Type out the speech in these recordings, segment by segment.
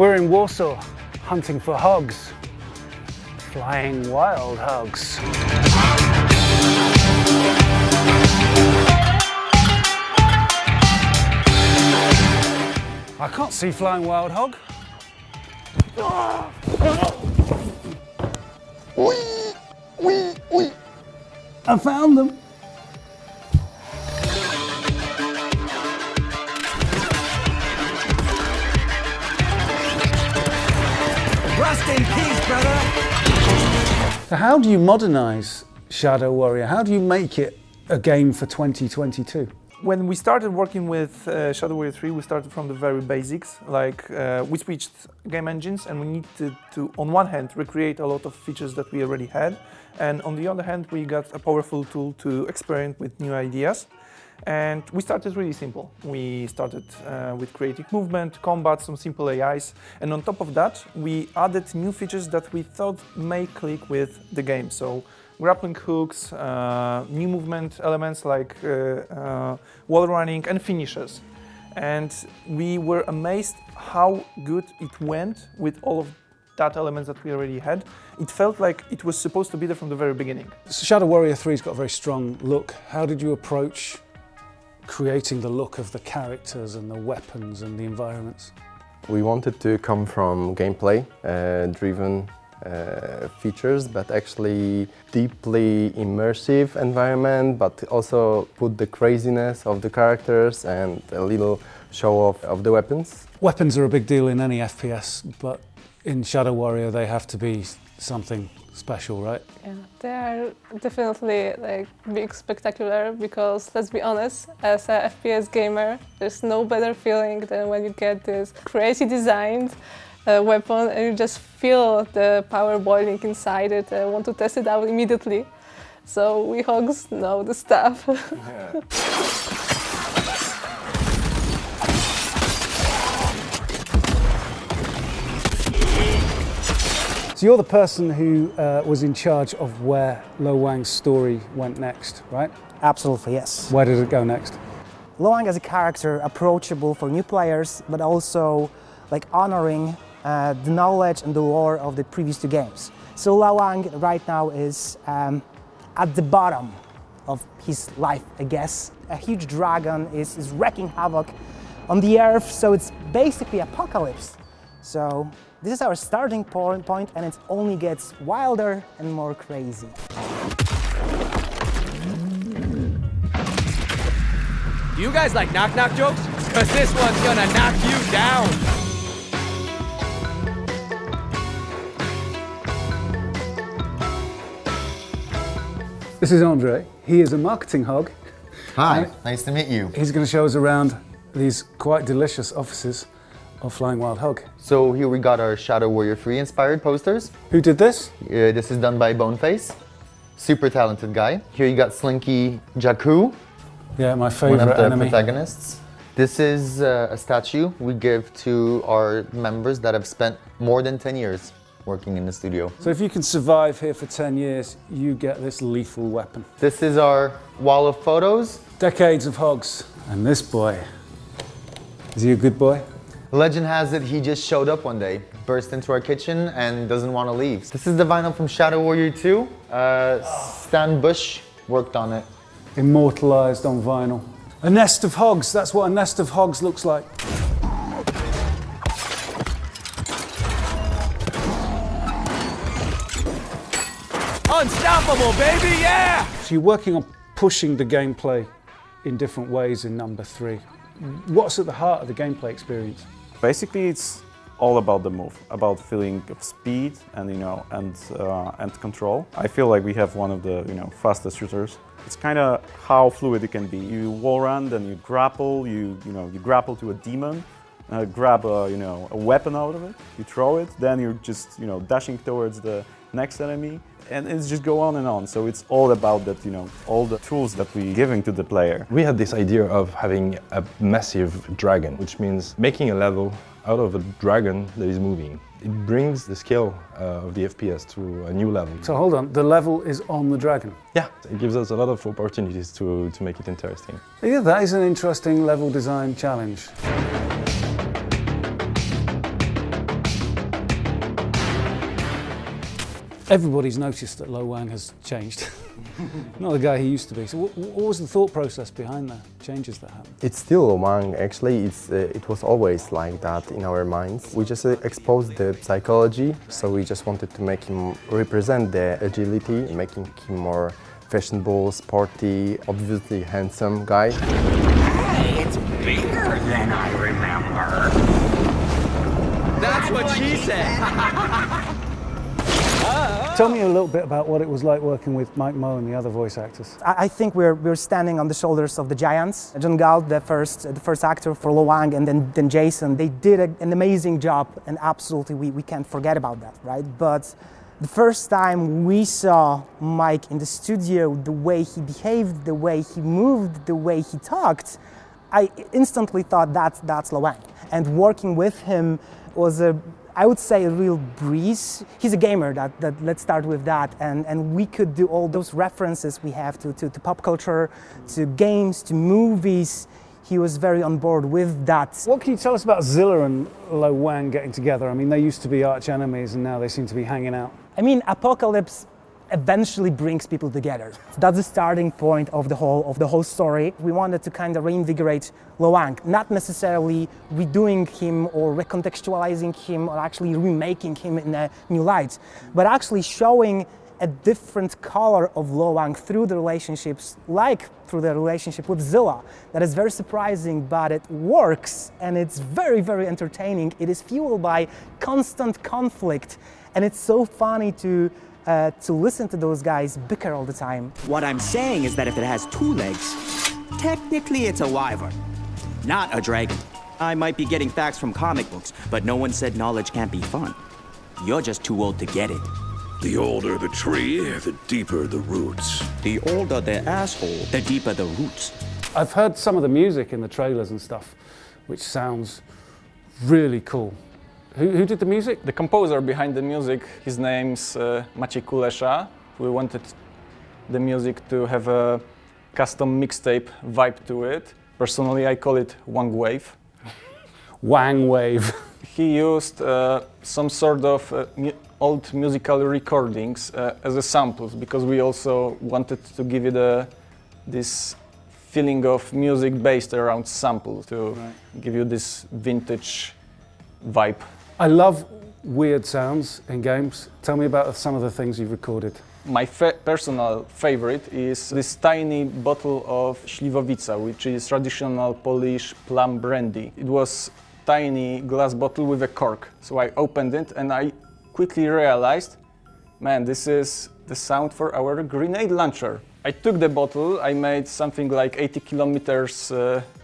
We're in Warsaw, hunting for hogs. Flying wild hogs. I can't see flying wild hog. I found them. Rest in peace, brother. So how do you modernize Shadow Warrior? How do you make it a game for 2022? When we started working with Shadow Warrior 3, we started from the very basics. Like we switched game engines, and we needed to, on one hand, recreate a lot of features that we already had, and on the other hand, we got a powerful tool to experiment with new ideas. And we started really simple. We started with creative movement, combat, some simple AIs, and on top of that, we added new features that we thought may click with the game. So grappling hooks, new movement elements like wall running and finishes. And we were amazed how good it went with all of that elements that we already had. It felt like it was supposed to be there from the very beginning. So Shadow Warrior 3's got a very strong look. How did you approach creating the look of the characters and the weapons and the environments? We wanted to come from gameplay driven features, but actually deeply immersive environment, but also put the craziness of the characters and a little show off of the weapons. Weapons are a big deal in any FPS, but in Shadow Warrior they have to be something special, right? Yeah, they are definitely like big spectacular, because let's be honest, as a FPS gamer, there's no better feeling than when you get this crazy designed weapon and you just feel the power boiling inside it and want to test it out immediately. So we hogs know the stuff. Yeah. So you're the person who was in charge of where Lo Wang's story went next, right? Absolutely, yes. Where did it go next? Lo Wang as a character, approachable for new players, but also like honoring the knowledge and the lore of the previous two games. So Lo Wang right now is at the bottom of his life, I guess. A huge dragon is wreaking havoc on the earth, so it's basically apocalypse. So this is our starting point, and it only gets wilder and more crazy. Do you guys like knock-knock jokes? Because this one's gonna knock you down. This is Andre. He is a marketing hog. Hi, nice to meet you. He's going to show us around these quite delicious offices of Flying Wild Hog. So here we got our Shadow Warrior 3 inspired posters. Who did this? This is done by Boneface. Super talented guy. Here you got Slinky Jakku. Yeah, my favorite one of the enemy. protagonists. This is a statue we give to our members that have spent more than 10 years working in the studio. So if you can survive here for 10 years, you get this lethal weapon. This is our wall of photos. Decades of hogs. And this boy, is he a good boy? Legend has it he just showed up one day, burst into our kitchen and doesn't want to leave. This is the vinyl from Shadow Warrior 2. Stan Bush worked on it. Immortalized on vinyl. A nest of hogs, that's what a nest of hogs looks like. Unstoppable, baby, yeah! So you're working on pushing the gameplay in different ways in number 3. What's at the heart of the gameplay experience? Basically, it's all about the move, about feeling of speed and and control. I feel like we have one of the fastest shooters. It's kind of how fluid it can be. You wall run, then you grapple. You grapple to a demon, grab a weapon out of it. You throw it, then you're just dashing towards the next enemy, and it's just go on and on. So it's all about that, all the tools that we're giving to the player. We had this idea of having a massive dragon, which means making a level out of a dragon that is moving. It brings the scale of the FPS to a new level. So hold on, the level is on the dragon? Yeah, it gives us a lot of opportunities to make it interesting. Yeah, that is an interesting level design challenge. Everybody's noticed that Lo Wang has changed. Not the guy he used to be. So what was the thought process behind the changes that happened? It's still Lo Wang, actually. It was always like that in our minds. We just exposed the psychology, so we just wanted to make him represent the agility, making him more fashionable, sporty, obviously handsome guy. Hey, it's bigger than I remember. That's what she said. Tell me a little bit about what it was like working with Mike Moe and the other voice actors. I think we're standing on the shoulders of the giants. John Galt, the first actor for Lo Wang, and then Jason, they did an amazing job, and absolutely we can't forget about that, right? But the first time we saw Mike in the studio, the way he behaved, the way he moved, the way he talked, I instantly thought that's Lo Wang. And working with him was I would say a real breeze. He's a gamer, that let's start with that, and we could do all those references we have to pop culture, to games, to movies. He was very on board with that. What can you tell us about Zilla and Lo Wang getting together? I mean, they used to be arch enemies and now they seem to be hanging out. I mean, Apocalypse eventually brings people together. That's the starting point of the whole story. We wanted to kind of reinvigorate Lo Wang, not necessarily redoing him or recontextualizing him or actually remaking him in a new light, but actually showing a different color of Lo Wang through the relationships, like through the relationship with Zilla. That is very surprising, but it works, and it's very, very entertaining. It is fueled by constant conflict, and it's so funny to listen to those guys bicker all the time. What I'm saying is that if it has 2 legs, technically it's a wyvern, not a dragon. I might be getting facts from comic books, but no one said knowledge can't be fun. You're just too old to get it. The older the tree, the deeper the roots. The older the asshole, the deeper the roots. I've heard some of the music in the trailers and stuff, which sounds really cool. Who did the music? The composer behind the music, his name's Maciej Kulesza. We wanted the music to have a custom mixtape vibe to it. Personally, I call it Wang Wave. Wang Wave. He used some sort of old musical recordings as a samples, because we also wanted to give it this feeling of music based around samples, to give you this vintage vibe. I love weird sounds in games. Tell me about some of the things you've recorded. My personal favorite is this tiny bottle of Śliwowica, which is traditional Polish plum brandy. It was tiny glass bottle with a cork. So I opened it and I quickly realized, man, this is the sound for our grenade launcher. I took the bottle, I made something like 80 kilometers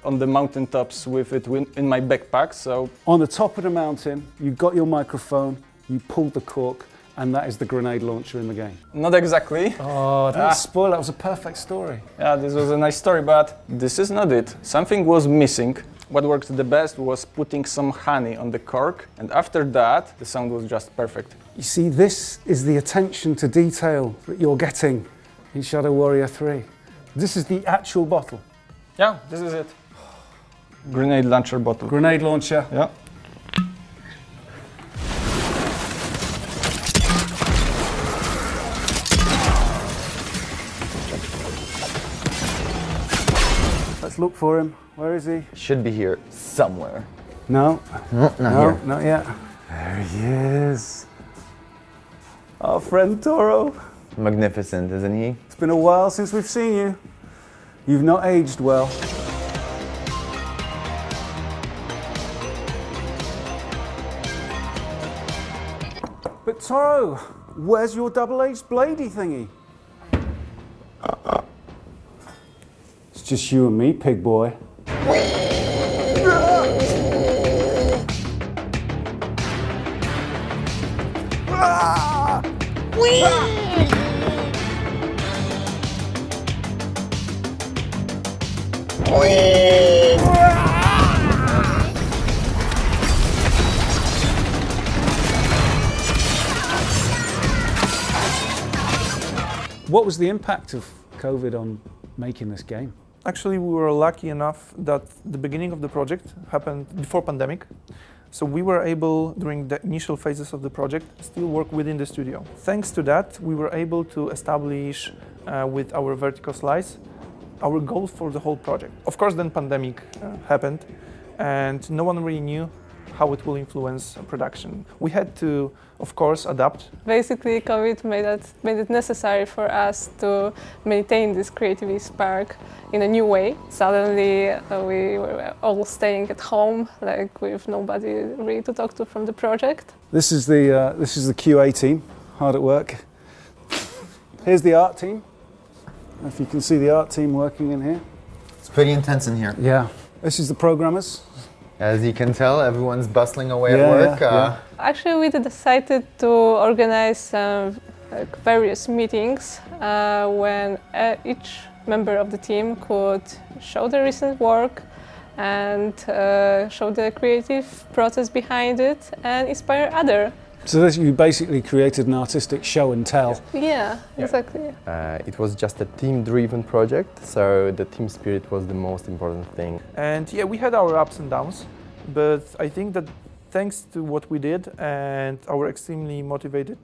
on the mountaintops with it in my backpack. So on the top of the mountain, you got your microphone, you pulled the cork, and that is the grenade launcher in the game. Not exactly. Oh, don't spoil, that was a perfect story. Yeah, this was a nice story, but this is not it. Something was missing. What worked the best was putting some honey on the cork, and after that, the sound was just perfect. You see, this is the attention to detail that you're getting in Shadow Warrior 3. This is the actual bottle. Yeah, this is it. Grenade launcher bottle. Grenade launcher. Yeah. Let's look for him. Where is he? Should be here somewhere. No. Not here. Not yet. There he is. Our friend Toro. Magnificent, isn't he? It's been a while since we've seen you. You've not aged well. But Toro, where's your double-edged bladey thingy? It's just you and me, pig boy. What was the impact of COVID on making this game? Actually, we were lucky enough that the beginning of the project happened before pandemic. So we were able, during the initial phases of the project, still work within the studio. Thanks to that, we were able to establish with our vertical slice our goals for the whole project. Of course, then pandemic happened, and no one really knew how it will influence production. We had to, of course, adapt. Basically, COVID made it necessary for us to maintain this creativity spark in a new way. Suddenly, we were all staying at home, like with nobody really to talk to from the project. This is the QA team, hard at work. Here's the art team. If you can see the art team working in here. It's pretty intense in here. Yeah. This is the programmers. As you can tell, everyone's bustling away at work. Actually, we decided to organize various meetings when each member of the team could show their recent work and show the creative process behind it and inspire others. So you basically created an artistic show and tell. Yeah, exactly. It was just a team-driven project, so the team spirit was the most important thing. And yeah, we had our ups and downs, but I think that thanks to what we did and our extremely motivated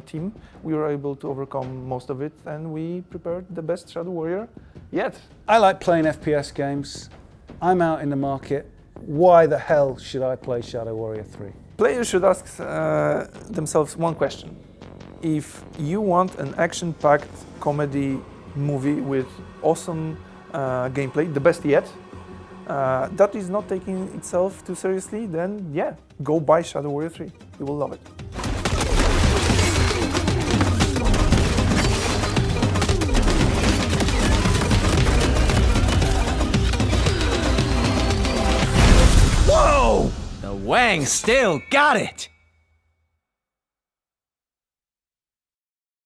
team, we were able to overcome most of it, and we prepared the best Shadow Warrior yet. I like playing FPS games. I'm out in the market. Why the hell should I play Shadow Warrior 3? Players should ask themselves one question. If you want an action-packed comedy movie with awesome gameplay, the best yet, that is not taking itself too seriously, then yeah, go buy Shadow Warrior 3. You will love it. Whoa! The Wang still got it!